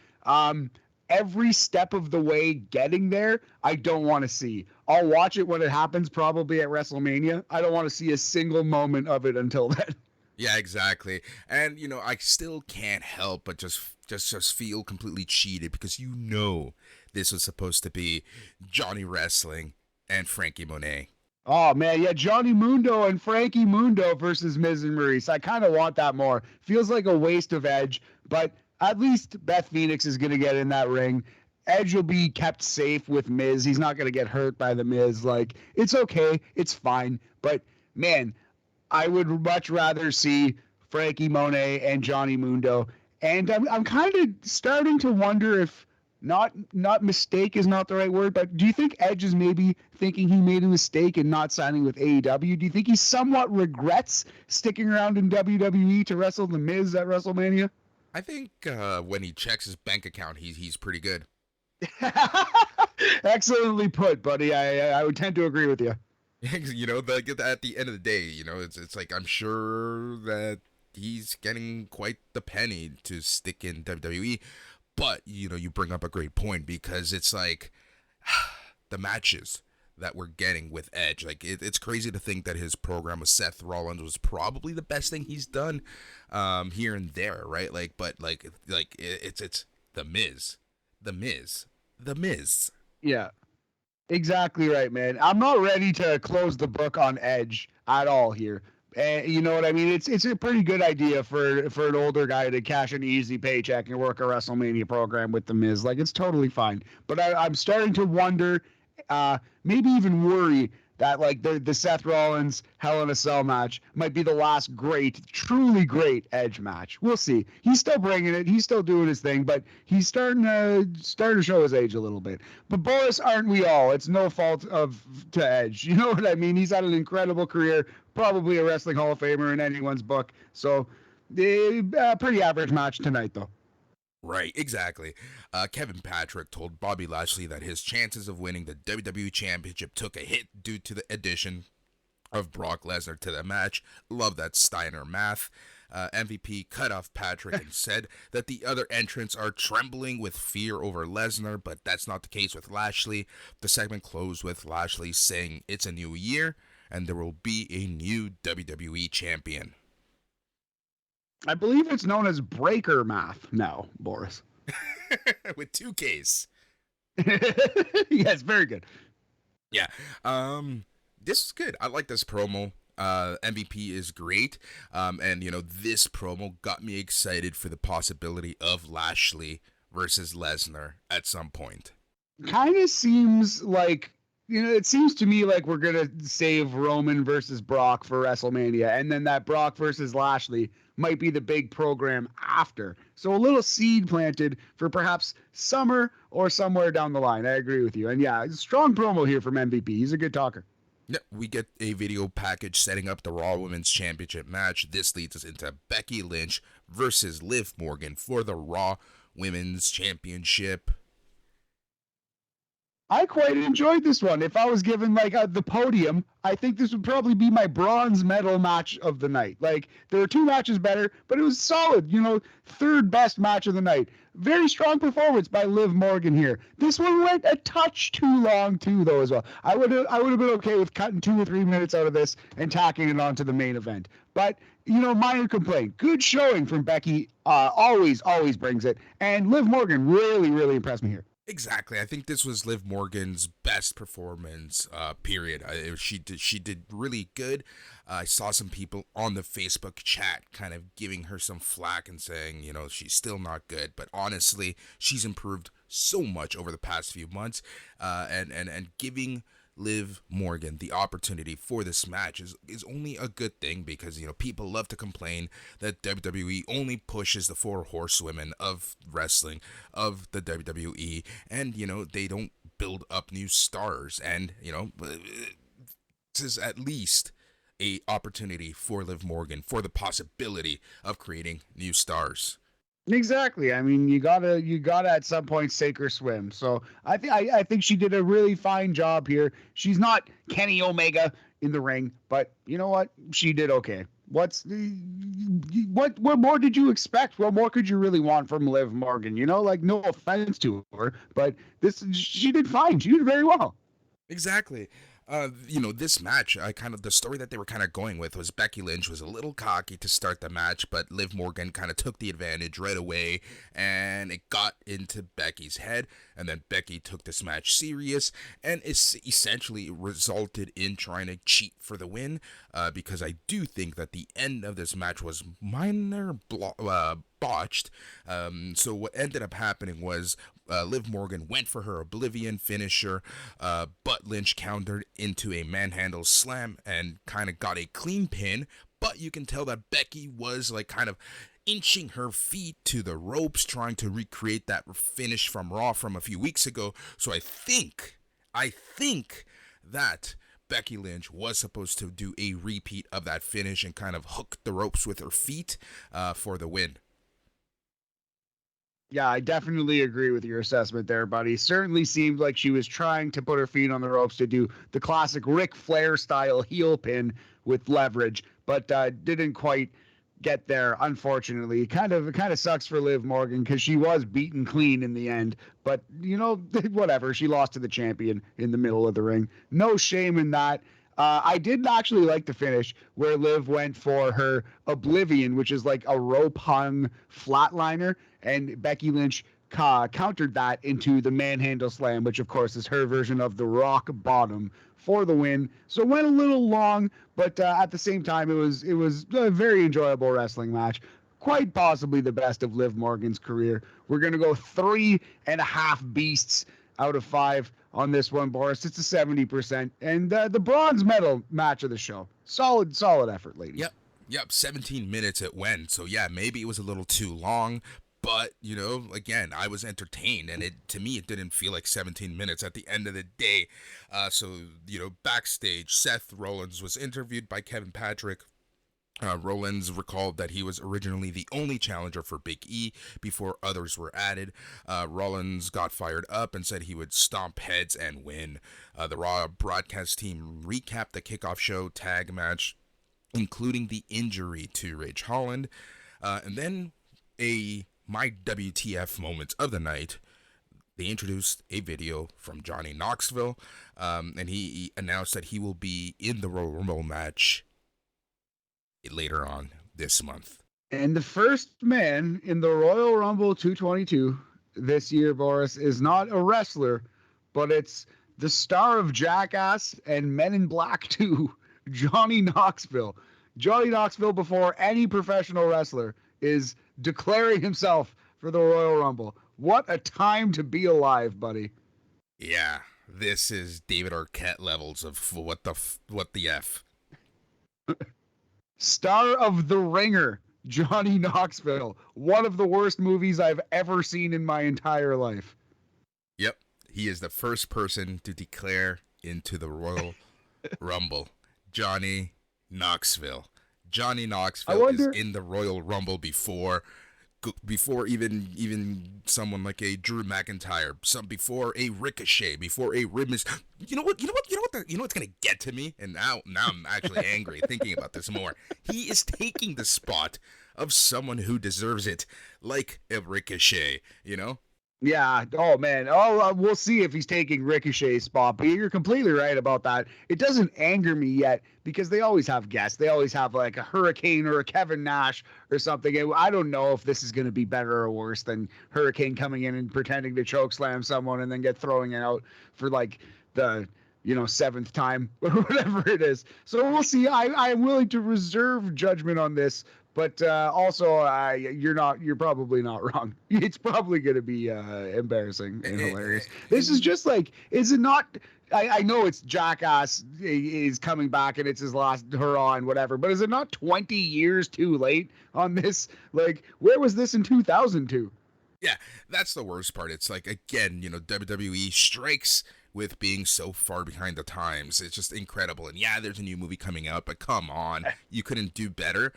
every step of the way getting there, I don't want to see. I'll watch it when it happens, probably at WrestleMania. I don't want to see a single moment of it until then. Yeah, exactly. And, I still can't help but just feel completely cheated because this was supposed to be Johnny Wrestling and Frankie Monet. Oh, man, yeah, Johnny Mundo and Frankie Mundo versus Miz and Maryse. I kind of want that more. Feels like a waste of Edge, but at least Beth Phoenix is going to get in that ring. Edge will be kept safe with Miz. He's not going to get hurt by the Miz. Like, it's okay. It's fine. But, man, I would much rather see Frankie Monet and Johnny Mundo. And I'm kind of starting to wonder if not mistake is not the right word, but do you think Edge is maybe thinking he made a mistake in not signing with AEW? Do you think he somewhat regrets sticking around in WWE to wrestle The Miz at WrestleMania? I think when he checks his bank account, he's pretty good. Excellently put, buddy. I would tend to agree with you. At the end of the day, it's like I'm sure that he's getting quite the penny to stick in WWE. But, you bring up a great point because it's like the matches that we're getting with Edge. Like, it's crazy to think that his program with Seth Rollins was probably the best thing he's done here and there, right? It's The Miz. The Miz. The Miz. Yeah, exactly right, man. I'm not ready to close the book on Edge at all here. And you know what I mean? It's a pretty good idea for an older guy to cash an easy paycheck and work a WrestleMania program with The Miz. Like, it's totally fine. But I'm starting to wonder, maybe even worry that like the Seth Rollins Hell in a Cell match might be the last great, truly great Edge match. We'll see. He's still bringing it. He's still doing his thing, but he's starting to show his age a little bit. But Boris, aren't we all? It's no fault to Edge. You know what I mean? He's had an incredible career, probably a Wrestling Hall of Famer in anyone's book. So, pretty average match tonight, though. Right, exactly. Kevin Patrick told Bobby Lashley that his chances of winning the WWE Championship took a hit due to the addition of Brock Lesnar to the match. Love that Steiner math. MVP cut off Patrick and said that the other entrants are trembling with fear over Lesnar, but that's not the case with Lashley. The segment closed with Lashley saying it's a new year and there will be a new WWE champion. I believe it's known as breaker math now, Boris. With 2 Ks. Yes, very good. Yeah. This is good. I like this promo. MVP is great. And this promo got me excited for the possibility of Lashley versus Lesnar at some point. Kind of seems like, it seems to me like we're going to save Roman versus Brock for WrestleMania, and then that Brock versus Lashley might be the big program after. So a little seed planted for perhaps summer or somewhere down the line. I agree with you. And yeah, strong promo here from MVP. He's a good talker. Yeah, we get a video package setting up the Raw Women's Championship match. This leads us into Becky Lynch versus Liv Morgan for the Raw Women's Championship. I quite enjoyed this one. If I was given like the podium, I think this would probably be my bronze medal match of the night. Like, there were 2 matches better, but it was solid. 3rd best match of the night. Very strong performance by Liv Morgan here. This one went a touch too long too, though, as well. I would have been okay with cutting 2 or 3 minutes out of this and tacking it onto the main event. But minor complaint. Good showing from Becky. Always brings it. And Liv Morgan really, really impressed me here. Exactly. I think this was Liv Morgan's best performance, period. She did really good. I saw some people on the Facebook chat kind of giving her some flack and saying, she's still not good. But honestly, she's improved so much over the past few months. And giving Liv Morgan the opportunity for this match is only a good thing, because people love to complain that WWE only pushes the 4 horsewomen of wrestling of the WWE, and they don't build up new stars. And this is at least a opportunity for Liv Morgan for the possibility of creating new stars. Exactly. I mean, you gotta at some point sink or swim. So I think she did a really fine job here. She's not Kenny Omega in the ring, but you know what? She did okay. What more did you expect? What more could you really want from Liv Morgan? Like, no offense to her, but she did fine. She did very well. Exactly. This match, the story that they were kind of going with was Becky Lynch was a little cocky to start the match, but Liv Morgan kind of took the advantage right away, and it got into Becky's head, and then Becky took this match serious, and it essentially resulted in trying to cheat for the win, because I do think that the end of this match was minor botched. So what ended up happening was Liv Morgan went for her Oblivion finisher, but Lynch countered into a manhandle slam and kind of got a clean pin. But you can tell that Becky was like kind of inching her feet to the ropes, trying to recreate that finish from Raw from a few weeks ago. So I think that Becky Lynch was supposed to do a repeat of that finish and kind of hook the ropes with her feet for the win. Yeah, I definitely agree with your assessment there, buddy. Certainly seemed like she was trying to put her feet on the ropes to do the classic Ric Flair style heel pin with leverage, but didn't quite get there, unfortunately. It kind of sucks for Liv Morgan, because she was beaten clean in the end, but whatever. She lost to the champion in the middle of the ring. No shame in that. I did actually like the finish where Liv went for her Oblivion, which is like a rope hung flatliner, and Becky Lynch countered that into the manhandle slam, which of course is her version of the rock bottom for the win. So it went a little long, but at the same time, it was a very enjoyable wrestling match. Quite possibly the best of Liv Morgan's career. We're going to go 3.5 beasts out of 5 on this one, Boris. It's a 70%. And the bronze medal match of the show. Solid effort, ladies. Yep, 17 minutes it went. So yeah, maybe it was a little too long. But, you know, again, I was entertained, and to me, it didn't feel like 17 minutes at the end of the day. So, you know, backstage, Seth Rollins was interviewed by Kevin Patrick. Rollins recalled that he was originally the only challenger for Big E before others were added. Rollins got fired up and said he would stomp heads and win. The Raw broadcast team recapped the kickoff show tag match, including the injury to Ridge Holland. And then my WTF moment of the night, they introduced a video from Johnny Knoxville, and he announced that he will be in the Royal Rumble match later on this month. And the first man in the Royal Rumble 222 this year, Boris, is not a wrestler, but it's the star of Jackass and Men in Black 2, Johnny Knoxville. Johnny Knoxville, before any professional wrestler, is declaring himself for the Royal Rumble. What a time to be alive, buddy. Yeah, this is David Arquette levels of what the F. Star of The Ringer, Johnny Knoxville. One of the worst movies I've ever seen in my entire life. Yep, he is the first person to declare into the Royal Rumble. Johnny Knoxville. Johnny Knoxville is in the Royal Rumble before even someone like a Drew McIntyre, before a Ricochet, before a Ribs. You know what's gonna get to me? And now I'm actually angry thinking about this more. He is taking the spot of someone who deserves it, like a Ricochet. You know. Yeah. Oh, man. We'll see if he's taking Ricochet's spot. But you're completely right about that. It doesn't anger me yet because they always have guests. They always have like a Hurricane or a Kevin Nash or something. And I don't know if this is going to be better or worse than Hurricane coming in and pretending to chokeslam someone and then get throwing it out for like the 7th time or whatever it is. So we'll see. I'm willing to reserve judgment on this. But also, you're probably not wrong. It's probably going to be embarrassing and hilarious. This is just like, is it not? I know it's Jackass is coming back and it's his last hurrah and whatever, but is it not 20 years too late on this? Like, where was this in 2002? Yeah, that's the worst part. It's like, again, WWE strikes with being so far behind the times. It's just incredible. And yeah, there's a new movie coming out, but come on, you couldn't do better.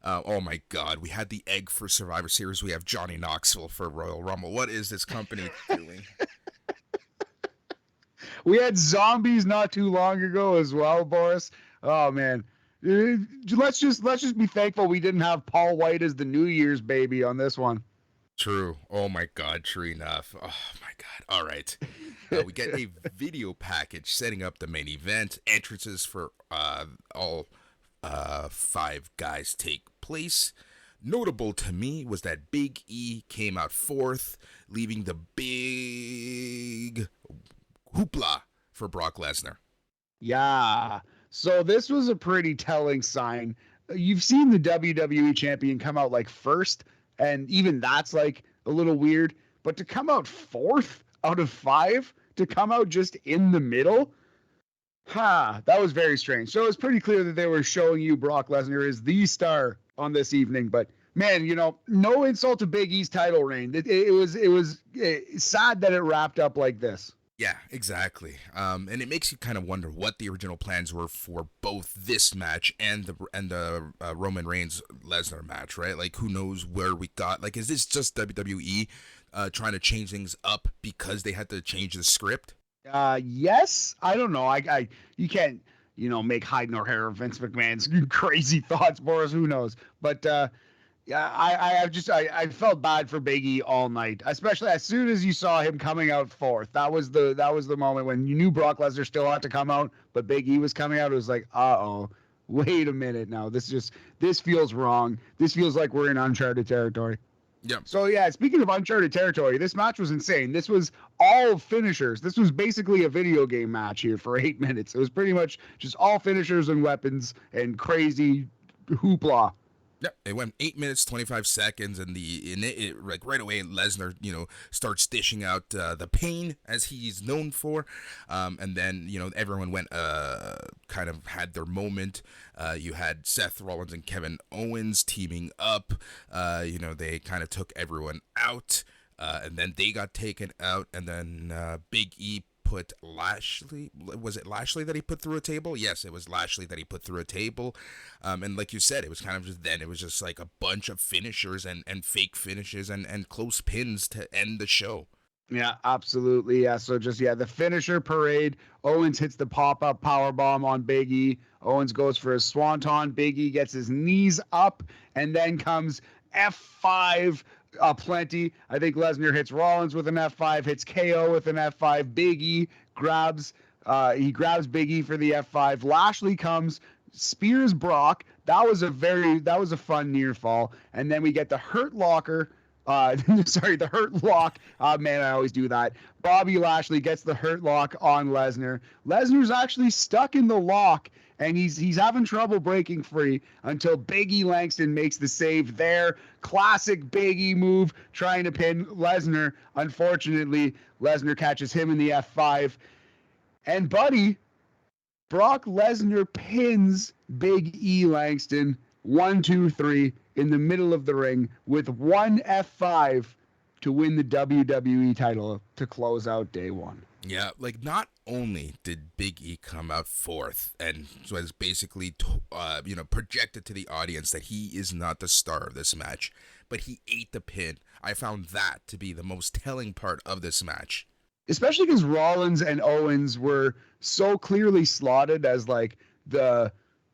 Oh my God, we had the egg for Survivor Series. We have Johnny Knoxville for Royal Rumble. What is this company doing? We had zombies not too long ago as well, Boris. Oh man, let's just be thankful we didn't have Paul White as the New Year's baby on this one. True. Oh my God, true enough. Oh my God. All right. We get a video package setting up the main event. Entrances for all 5 guys take place. Notable to me was that Big E came out 4th, leaving the big hoopla for Brock Lesnar. Yeah. So this was a pretty telling sign. You've seen the WWE champion come out like 1st, and even that's like a little weird. But to come out 4th out of 5, to come out just in the middle, that was very strange. So it's pretty clear that they were showing you Brock Lesnar is the star on this evening. But man, no insult to Big E's title reign. It was sad that it wrapped up like this. Yeah, exactly. And it makes you kind of wonder what the original plans were for both this match and the Roman Reigns Lesnar match, right? Like, who knows where we got? Like, is this just WWE trying to change things up because they had to change the script? Yes. I don't know. You can't, make hide nor hair of Vince McMahon's crazy thoughts, Boris. Who knows? But yeah, I felt bad for Big E all night, especially as soon as you saw him coming out 4th. That was the moment when you knew Brock Lesnar still had to come out, but Big E was coming out. It was like, wait a minute now. This feels wrong. This feels like we're in uncharted territory. Yep. So yeah, speaking of uncharted territory, this match was insane. This was all finishers. This was basically a video game match here for 8 minutes. It was pretty much just all finishers and weapons and crazy hoopla. Yep, it went 8 minutes 25 seconds, and it like right away Lesnar starts dishing out the pain as he's known for, and then everyone went kind of had their moment. You had Seth Rollins and Kevin Owens teaming up. They kind of took everyone out, and then they got taken out, and then Big E put Lashley. Was it Lashley that he put through a table? Yes, it was Lashley that he put through a table. And like you said, it was kind of it was just like a bunch of finishers and fake finishes and close pins to end the show. Yeah, absolutely. Yeah. So the finisher parade. Owens hits the pop-up powerbomb on Big E. Owens goes for a swanton. Big E gets his knees up, and then comes F5 plenty. I think Lesnar hits Rollins with an F5, hits KO with an F5. Big E grabs Big E for the F5. Lashley comes, spears Brock. That was a fun near fall. And then we get the Hurt Locker. The Hurt Lock. Man, I always do that. Bobby Lashley gets the Hurt Lock on Lesnar. Lesnar's actually stuck in the lock, and he's having trouble breaking free until Big E Langston makes the save there. Classic Big E move, trying to pin Lesnar. Unfortunately, Lesnar catches him in the F5. And buddy, Brock Lesnar pins Big E Langston 1, 2, 3 in the middle of the ring with one F5 to win the WWE title to close out day one. Yeah, like not only did Big E come out fourth and was basically, projected to the audience that he is not the star of this match, but he ate the pin. I found that to be the most telling part of this match. Especially because Rollins and Owens were so clearly slotted as like the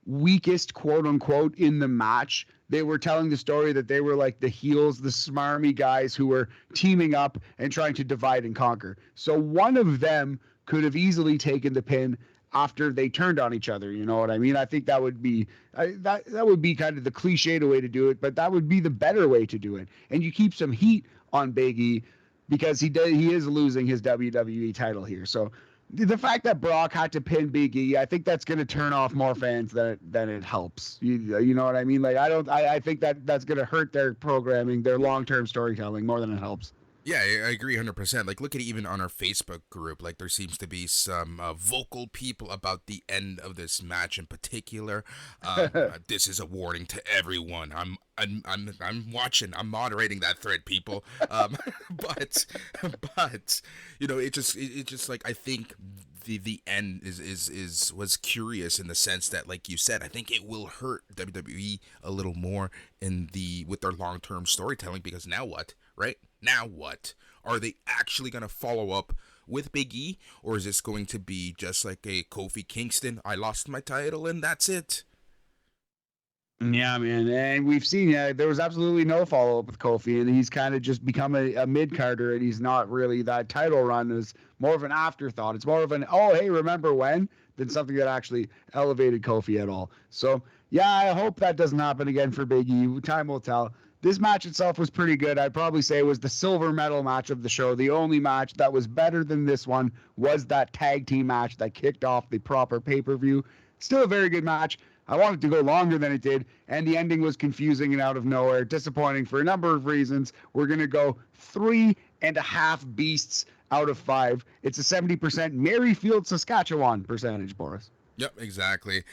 weakest, quote unquote, in the match. They were telling the story that they were like the heels, the smarmy guys who were teaming up and trying to divide and conquer. So one of them could have easily taken the pin after they turned on each other. You know what I mean? I think that would be that would be kind of the cliched way to do it, but that would be the better way to do it. And you keep some heat on Big E because he is losing his WWE title here. So the fact that Brock had to pin Big E, I think that's going to turn off more fans than it helps. You know what I mean? Like I think that's going to hurt their programming, their long-term storytelling more than it helps. Yeah, I agree 100%. Like, look at it even on our Facebook group. Like, there seems to be some vocal people about the end of this match in particular. This is a warning to everyone. I'm watching. I'm moderating that thread, people. But it just like I think the end was curious in the sense that, like you said, I think it will hurt WWE a little more with their long-term storytelling, because now what, right? Now what? Are they actually going to follow up with Big E? Or is this going to be just like a Kofi Kingston, I lost my title and that's it? Yeah, man. And we've seen there was absolutely no follow-up with Kofi, and he's kind of just become a mid-carder, and he's not really, that title run is more of an afterthought. It's more of an, oh, hey, remember when? Than something that actually elevated Kofi at all. So, yeah, I hope that doesn't happen again for Big E. Time will tell. This match itself was pretty good. I'd probably say it was the silver medal match of the show. The only match that was better than this one was that tag team match that kicked off the proper pay-per-view. Still a very good match. I wanted to go longer than it did, and the ending was confusing and out of nowhere. Disappointing for a number of reasons. We're going to go 3.5 beasts out of 5. It's a 70% Merrifield, Saskatchewan percentage, Boris. Yep, exactly.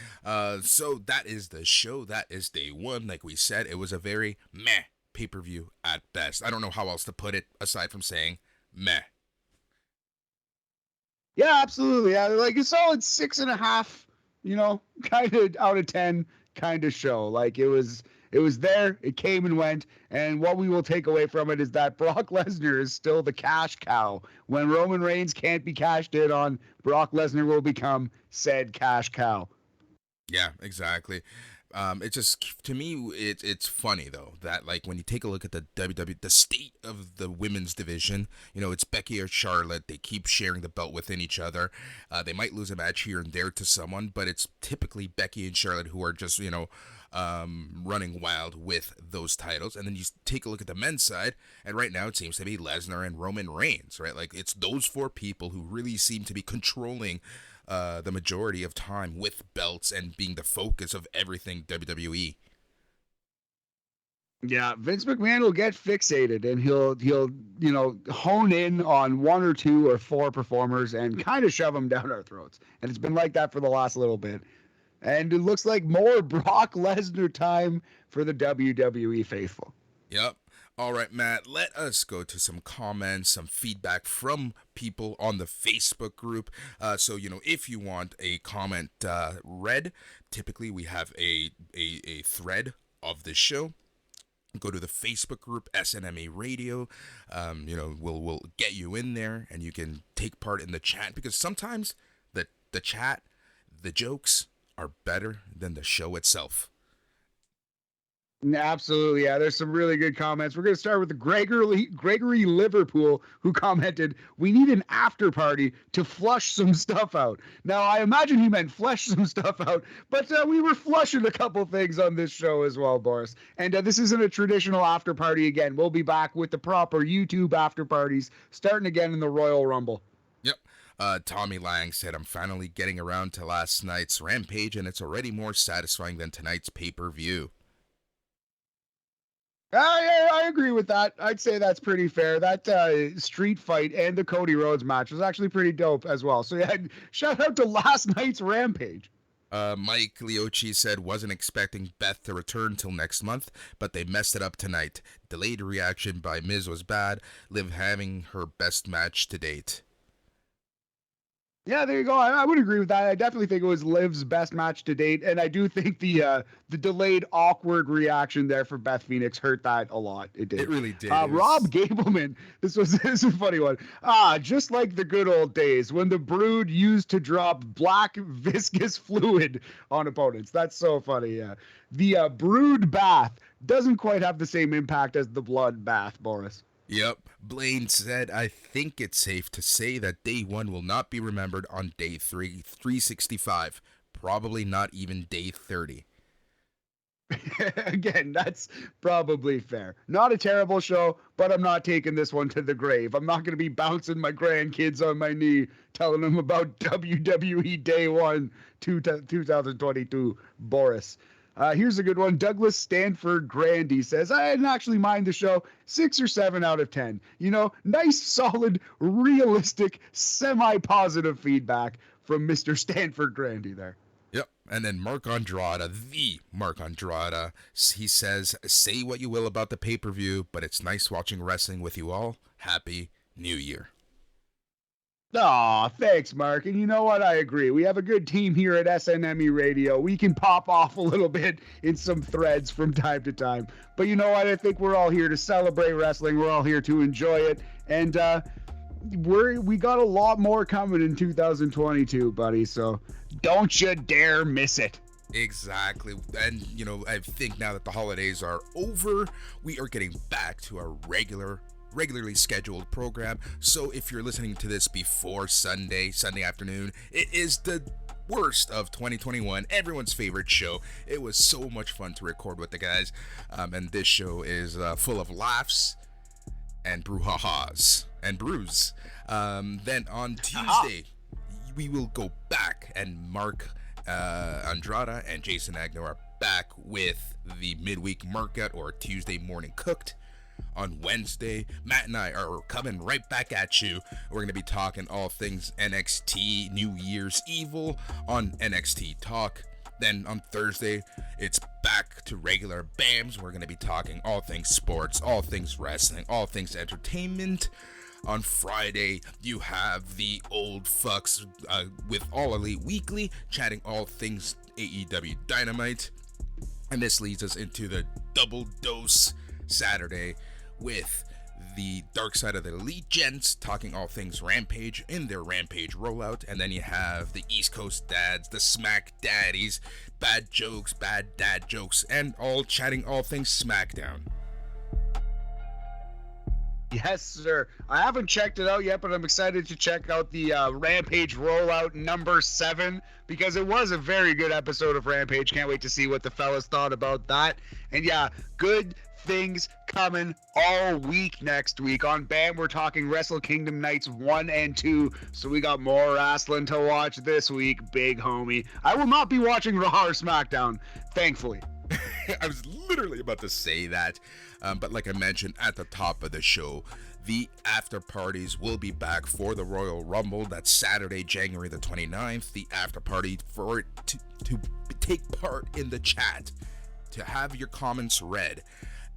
So that is the show. That is day one. Like we said, it was a very meh pay-per-view at best. I don't know how else to put it aside from saying meh. Yeah, absolutely. Yeah, like a solid 6.5, kind of out of 10 kind of show. Like it was there, it came and went, and what we will take away from it is that Brock Lesnar is still the cash cow. When Roman Reigns can't be cashed in on, Brock Lesnar will become said cash cow. Yeah, exactly. It's just, to me, it's funny though that, like, when you take a look at the WWE, the state of the women's division, it's Becky or Charlotte. They keep sharing the belt within each other. They might lose a match here and there to someone, but it's typically Becky and Charlotte who are just running wild with those titles. And then you take a look at the men's side, and right now it seems to be Lesnar and Roman Reigns, right? Like, it's those four people who really seem to be controlling the majority of time with belts and being the focus of everything WWE. Yeah, Vince McMahon will get fixated, and he'll hone in on one or two or four performers and kind of shove them down our throats. And it's been like that for the last little bit. And it looks like more Brock Lesnar time for the WWE faithful. Yep. All right, Matt, let us go to some comments, some feedback from people on the Facebook group. So, if you want a comment read, typically we have a thread of this show. Go to the Facebook group, SNME Radio. We'll get you in there, and you can take part in the chat, because sometimes the chat, the jokes are better than the show itself. Absolutely, yeah. There's some really good comments. We're going to start with Gregory Liverpool, who commented, "We need an after party to flush some stuff out." Now, I imagine he meant flesh some stuff out, but we were flushing a couple things on this show as well, Boris. And this isn't a traditional after party again. We'll be back with the proper YouTube after parties, starting again in the Royal Rumble. Yep. Tommy Lang said, "I'm finally getting around to last night's Rampage, and it's already more satisfying than tonight's pay-per-view." I agree with that. I'd say that's pretty fair. That street fight and the Cody Rhodes match was actually pretty dope as well. So yeah, shout out to last night's Rampage. Mike Leochi said, "Wasn't expecting Beth to return till next month, but they messed it up tonight. Delayed reaction by Miz was bad. Liv having her best match to date." Yeah, there you go. I would agree with that. I definitely think it was Liv's best match to date, and I do think the delayed awkward reaction there for Beth Phoenix hurt that a lot. It did. It really did. Rob Gableman, this is a funny one. Just like the good old days when the Brood used to drop black viscous fluid on opponents. That's so funny. Yeah, the Brood bath doesn't quite have the same impact as the blood bath, Boris. Yep. Blaine said, "I think it's safe to say that day 1 will not be remembered on day 365. Probably not even day 30. Again, that's probably fair. Not a terrible show, but I'm not taking this one to the grave. I'm not going to be bouncing my grandkids on my knee telling them about WWE Day 1, 2022, Boris. Here's a good one. Douglas Stanford Grandy says, "I didn't actually mind the show. 6 or 7 out of 10. Nice, solid, realistic, semi-positive feedback from Mr. Stanford Grandy there." Yep. And then Mark Andrada, the Mark Andrada, he says, "Say what you will about the pay-per-view, but it's nice watching wrestling with you all. Happy New Year." Aw, thanks, Mark. And you know what? I agree. We have a good team here at SNME Radio. We can pop off a little bit in some threads from time to time. But you know what? I think we're all here to celebrate wrestling. We're all here to enjoy it. And we got a lot more coming in 2022, buddy. So don't you dare miss it. Exactly. And, I think now that the holidays are over, we are getting back to our regularly scheduled program. So if you're listening to this before Sunday afternoon, it is the worst of 2021, everyone's favorite show. It was so much fun to record with the guys, and this show is full of laughs and brouhahas and brews. Then on Tuesday, we will go back, and Mark Andrada and Jason Agnew are back with the midweek market or Tuesday morning cooked. On Wednesday, Matt and I are coming right back at you. We're going to be talking all things NXT New Year's Evil on NXT Talk. Then on Thursday, it's back to regular BAMs. We're going to be talking all things sports, all things wrestling, all things entertainment. On Friday, you have the old fucks with All Elite Weekly, chatting all things AEW Dynamite. And this leads us into the double dose Saturday with the Dark Side of the Elite Gents talking all things Rampage in their Rampage rollout. And then you have the East Coast Dads, the Smack Daddies, bad jokes, bad dad jokes, and all chatting all things SmackDown. Yes, sir. I haven't checked it out yet, but I'm excited to check out the Rampage rollout number 7 because it was a very good episode of Rampage. Can't wait to see what the fellas thought about that. And yeah, good things coming all week next week. On BAM, we're talking Wrestle Kingdom Nights 1 and 2, so we got more wrestling to watch this week, big homie. I will not be watching Raw or SmackDown, thankfully. I was literally about to say that, but like I mentioned at the top of the show, the after parties will be back for the Royal Rumble. That's Saturday, January the 29th. The after party for it to take part in the chat, to have your comments read,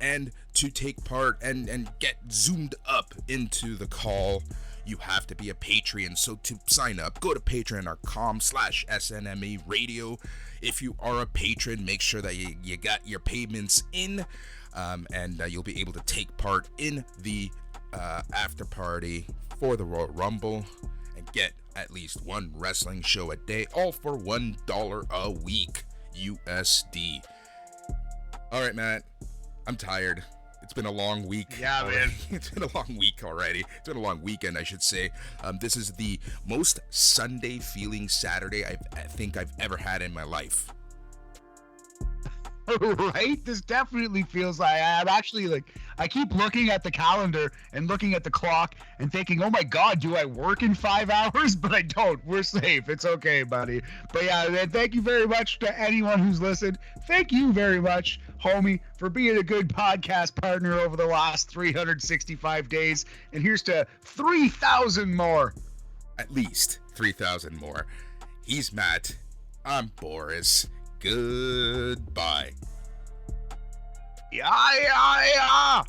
and to take part and get zoomed up into the call. You have to be a Patreon, so to sign up, go to patreon.com/SNME radio. If you are a patron, make sure that you got your payments in, and you'll be able to take part in the after party for the Royal Rumble and get at least one wrestling show a day, all for $1 a week USD. All right, Matt, I'm tired. It's been a long week. Yeah, already. man. It's been a long week already. It's been a long weekend, I should say. This is the most Sunday feeling Saturday I think I've ever had in my life. Right? This definitely feels like I'm actually I keep looking at the calendar and looking at the clock and thinking, oh my God, do I work in 5 hours? But I don't. We're safe. It's okay, buddy. But yeah, man, thank you very much to anyone who's listened. Thank you very much, homie, for being a good podcast partner over the last 365 days. And here's to 3,000 more. At least 3,000 more. He's Matt. I'm Boris. Goodbye. Yeah.